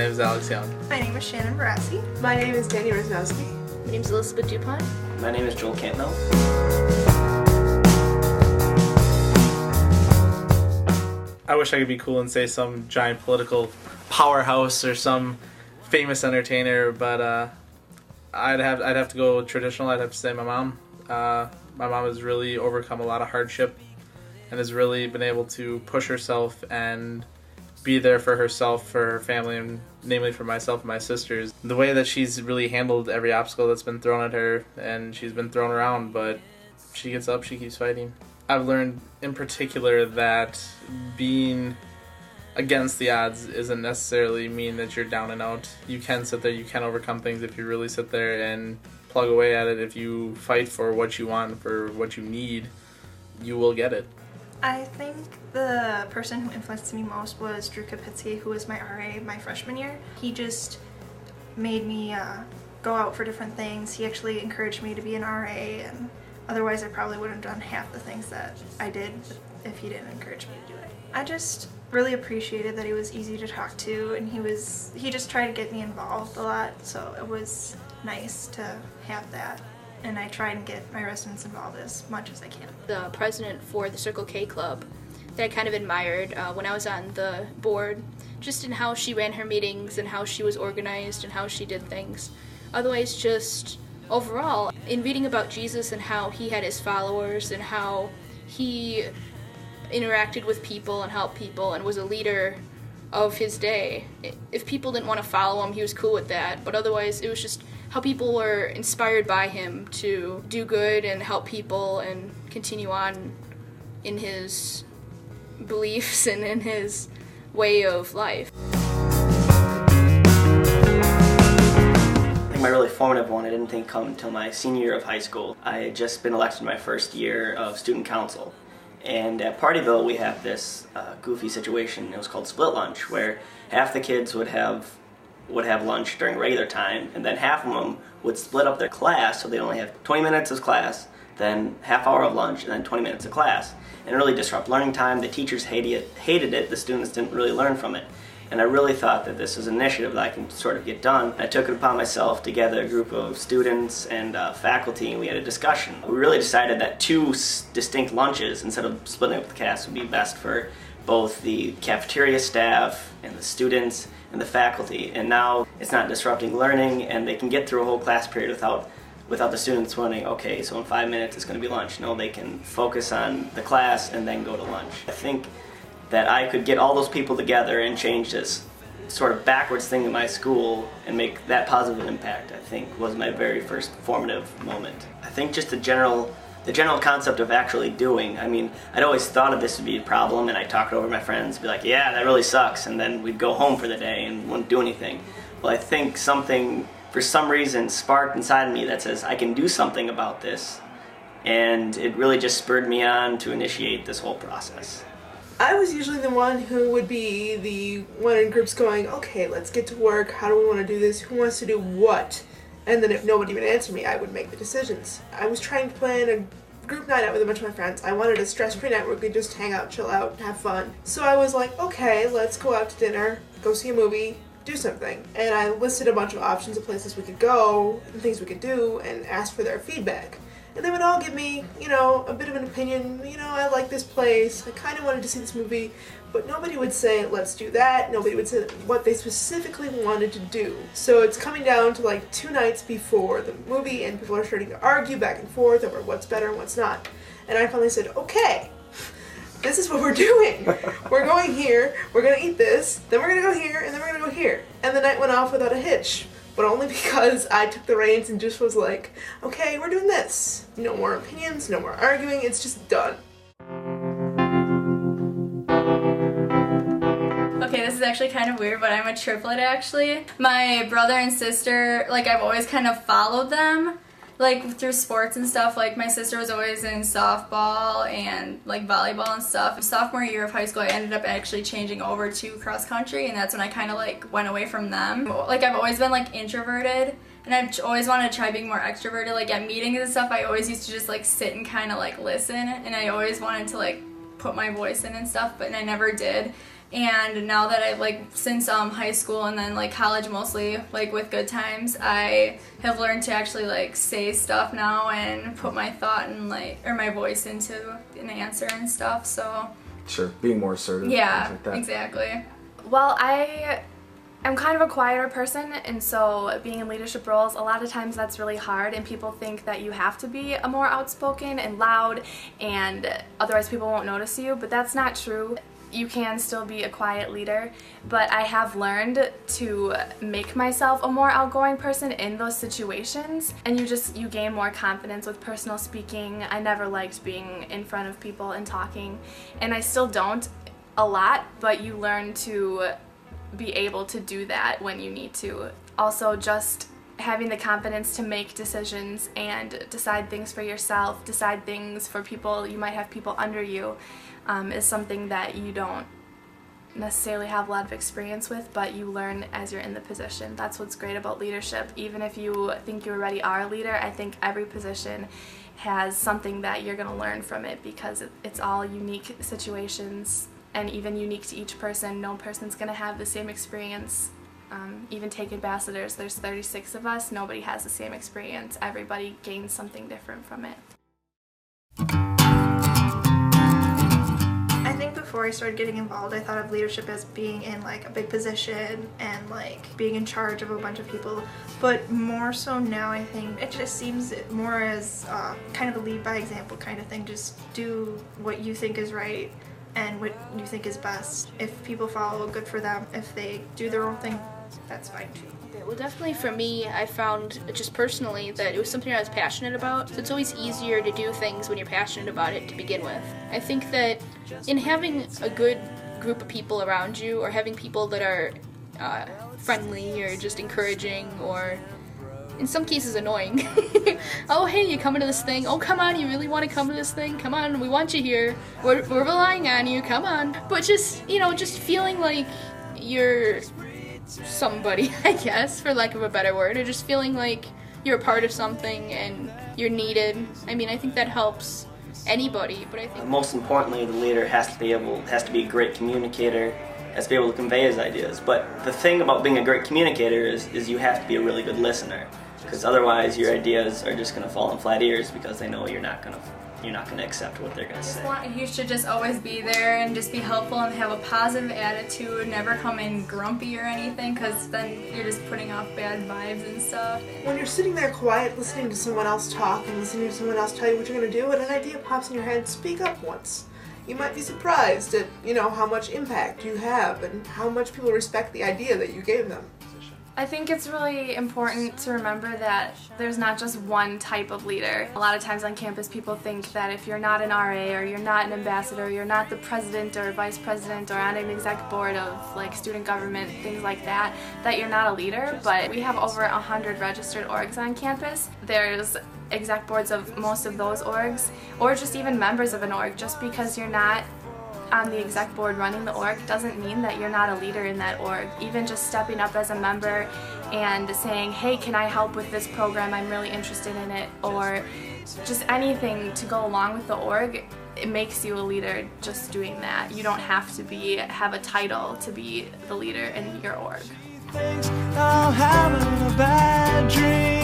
name is Alex Young. My name is Shannon Barassi. My name is Danny Rosnowski. My name is Elizabeth DuPont. My name is Joel Campbell. I wish I could be cool and say some giant political powerhouse or some famous entertainer, but I'd have to go traditional. I'd have to say my mom. My mom has really overcome a lot of hardship and has really been able to push herself and be there for herself, for her family, and namely for myself and my sisters. The way that she's really handled every obstacle that's been thrown at her, and she's been thrown around, but she gets up, she keeps fighting. I've learned in particular that being against the odds isn't necessarily mean that you're down and out. You can sit there, you can overcome things if you really sit there and plug away at it. If you fight for what you want, for what you need, you will get it. I think the person who influenced me most was Drew Kapitsky, who was my RA my freshman year. He just made me go out for different things. He actually encouraged me to be an RA, and otherwise I probably wouldn't have done half the things that I did if he didn't encourage me to do it. I just really appreciated that he was easy to talk to, and he just tried to get me involved a lot, so it was nice to have that. And I try and get my residents involved as much as I can. The president for the Circle K Club that I kind of admired when I was on the board, just in how she ran her meetings and how she was organized and how she did things. Otherwise, just overall, in reading about Jesus and how he had his followers and how he interacted with people and helped people and was a leader of his day. If people didn't want to follow him, he was cool with that, but otherwise it was just how people were inspired by him to do good and help people and continue on in his beliefs and in his way of life. I think my really formative one I didn't think come until my senior year of high school. I had just been elected my first year of student council. And at Partyville we have this goofy situation. It was called split lunch, where half the kids would have lunch during regular time, and then half of them would split up their class, so they'd only have 20 minutes of class, then half hour of lunch, and then 20 minutes of class. And it really disrupted learning time. The teachers hated it. The students didn't really learn from it. And I really thought that this was an initiative that I can sort of get done. I took it upon myself to gather a group of students and faculty, and we had a discussion. We really decided that two distinct lunches, instead of splitting up the class, would be best for both the cafeteria staff and the students and the faculty. And now it's not disrupting learning, and they can get through a whole class period without the students wondering, okay, so in 5 minutes it's going to be lunch. No, they can focus on the class and then go to lunch. I think that I could get all those people together and change this sort of backwards thing in my school and make that positive impact, I think, was my very first formative moment. I think just the general concept of actually doing. I mean, I'd always thought of this would be a problem, and I'd talk it over with my friends, be like, yeah, that really sucks, and then we'd go home for the day and wouldn't do anything. Well, I think something, for some reason, sparked inside of me that says, I can do something about this, and it really just spurred me on to initiate this whole process. I was usually the one who would be the one in groups going, okay, let's get to work, how do we want to do this, who wants to do what? And then if nobody would answer me, I would make the decisions. I was trying to plan a group night out with a bunch of my friends. I wanted a stress-free night where we could just hang out, chill out, have fun. So I was like, okay, let's go out to dinner, go see a movie, do something. And I listed a bunch of options of places we could go and things we could do and asked for their feedback. And they would all give me, a bit of an opinion. I like this place, I kind of wanted to see this movie, but nobody would say, let's do that. Nobody would say what they specifically wanted to do. So it's coming down to like 2 nights before the movie, and people are starting to argue back and forth over what's better and what's not. And I finally said, okay, this is what we're doing. We're going here, we're going to eat this, then we're going to go here, and then we're going to go here. And the night went off without a hitch. But only because I took the reins and just was like, okay, we're doing this. No more opinions, no more arguing, it's just done. Okay, this is actually kind of weird, but I'm a triplet actually. My brother and sister, I've always kind of followed them, through sports and stuff. My sister was always in softball and volleyball and stuff. Sophomore year of high school, I ended up actually changing over to cross country, and that's when I kind of went away from them. I've always been introverted, and I've always wanted to try being more extroverted. At meetings and stuff, I always used to just sit and kind of listen, and I always wanted to put my voice in and stuff, but I never did. And now that I've since high school and then college mostly, with Good Times, I have learned to actually say stuff now and put my thought and or my voice into an answer and stuff. So sure, being more assertive. Yeah, things like that. exactly. Well, I'm kind of a quieter person, and so being in leadership roles, a lot of times that's really hard, and people think that you have to be a more outspoken and loud, and otherwise people won't notice you, but that's not true. You can still be a quiet leader, but I have learned to make myself a more outgoing person in those situations, and you gain more confidence with personal speaking. I never liked being in front of people and talking, and I still don't a lot, but you learn to be able to do that when you need to. Also, just having the confidence to make decisions and decide things for yourself, decide things for people, you might have people under you, is something that you don't necessarily have a lot of experience with, but you learn as you're in the position. That's what's great about leadership. Even if you think you already are a leader, I think every position has something that you're going to learn from it, because it's all unique situations and even unique to each person. No person's going to have the same experience. Even take ambassadors, there's 36 of us, nobody has the same experience. Everybody gains something different from it. I think before I started getting involved, I thought of leadership as being in a big position and being in charge of a bunch of people, but more so now I think it just seems more as kind of a lead by example kind of thing. Just do what you think is right and what you think is best. If people follow, good for them. If they do their own thing, that's fine too. Well, definitely for me, I found just personally that it was something I was passionate about. So it's always easier to do things when you're passionate about it to begin with. I think that in having a good group of people around you, or having people that are friendly or just encouraging, or in some cases annoying. Oh, hey, you coming to this thing? Oh, come on, you really want to come to this thing? Come on, we want you here. We're relying on you, come on. But just, just feeling like you're somebody, I guess, for lack of a better word, or just feeling like you're a part of something and you're needed. I mean, I think that helps anybody, but I think most importantly, the leader has to be a great communicator, has to be able to convey his ideas. But the thing about being a great communicator is you have to be a really good listener, because otherwise your ideas are just going to fall on flat ears, because they know you're not going to accept what they're going to say. You should just always be there and just be helpful and have a positive attitude, never come in grumpy or anything, because then you're just putting off bad vibes and stuff. When you're sitting there quiet, listening to someone else talk and listening to someone else tell you what you're going to do, and an idea pops in your head, speak up once. You might be surprised at, how much impact you have and how much people respect the idea that you gave them. I think it's really important to remember that there's not just one type of leader. A lot of times on campus people think that if you're not an RA or you're not an ambassador, you're not the president or vice president or on an exec board of student government, things like that, that you're not a leader. But we have over 100 registered orgs on campus. There's exec boards of most of those orgs, or just even members of an org. Just because you're not on the exec board running the org doesn't mean that you're not a leader in that org. Even just stepping up as a member and saying, hey, can I help with this program? I'm really interested in it. Or just anything to go along with the org, it makes you a leader just doing that. You don't have to have a title to be the leader in your org. I'm having a bad dream.